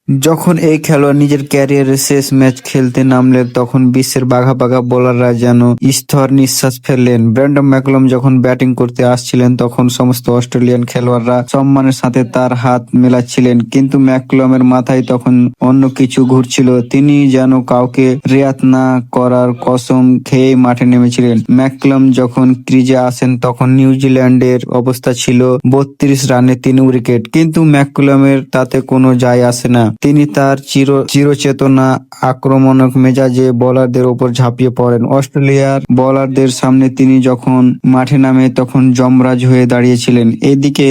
যখন এই খেলোয়াড় নিজের ক্যারিয়ারের শেষ ম্যাচ খেলতে নামলেন, তখন বিশ্বের বাঘা বাঘা বোলাররা যেন স্থির নিঃশ্বাস ফেললেন। ব্রেন্ডন ম্যাককালাম যখন ব্যাটিং করতে আসছিলেন, তখন সমস্ত অস্ট্রেলিয়ান খেলোয়াড়রা সম্মানের সাথে তার হাত মেলাচ্ছিলেন, কিন্তু ম্যাককালামের মাথায় তখন অন্য কিছু ঘুরছিল। তিনি যেন কাউকে রেয়াত না করার কসম খেয়ে মাঠে নেমেছিলেন। ম্যাককালাম যখন ক্রিজে আসেন, তখন নিউজিল্যান্ডের অবস্থা ছিল 32 রানে 3 উইকেট, কিন্তু ম্যাককালামের তাতে কোনো যায় আসে না। তিনি তার চিরচেতনা আক্রমণাত্মক মেজাজে বোলারদের ওপর ঝাঁপিয়ে পড়েন। অস্ট্রেলিয়ার বোলারদের সামনে তিনি যখন মাঠে নামে, তখন যমরাজ হয়ে দাঁড়িয়েছিলেন। এদিকে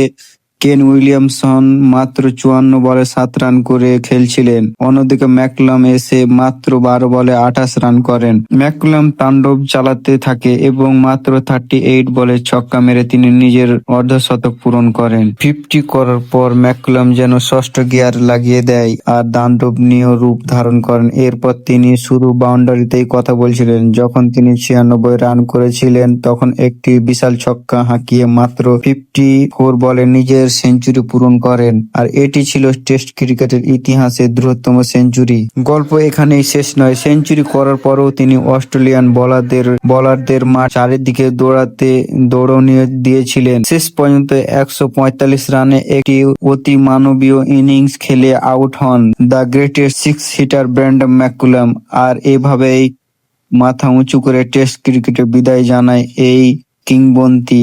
কেন উইলিয়ামসন মাত্র 54 বলে 7 রান করে খেলছিলেন। অন্যদিকে ম্যাককালাম এসে মাত্র 12 বলে 28 রান করেন। ম্যাককালাম তাণ্ডব চালাতে থাকে এবং মাত্র 38 বলে ছক্কা মেরে তিনি নিজের অর্ধশতক পূরণ করেন। 50 করার পর ম্যাককালাম যেন ষষ্ঠ গিয়ার লাগিয়ে দেয় আর দানবীয় রূপ ধারণ করেন। এরপর তিনি শুধু বাউন্ডারিতেই কথা বলছিলেন। যখন তিনি 96 রান করেছিলেন, তখন একটি বিশাল ছক্কা হাঁকিয়ে মাত্র 54 বলে নিজের সেঞ্চুরি পূরণ করেন, আর এটি ছিল টেস্ট ক্রিকেটের ইতিহাসে দ্রুততম সেঞ্চুরি। গল্প এখানেই শেষ নয়। সেঞ্চুরি করার পরও তিনি অস্ট্রেলিয়ান বোলারদের মাঠ চারিদিকে দৌড়ানি দিয়েছিলেন। শেষ পর্যন্ত 145 রানে একটি অতিমানবীয় ইনিংস খেলে আউট হন the greatest six hitter Brendon McCullum. আর এভাবেই মাথা উঁচু করে টেস্ট ক্রিকেটে বিদায় জানায় এই কিংবদন্তি।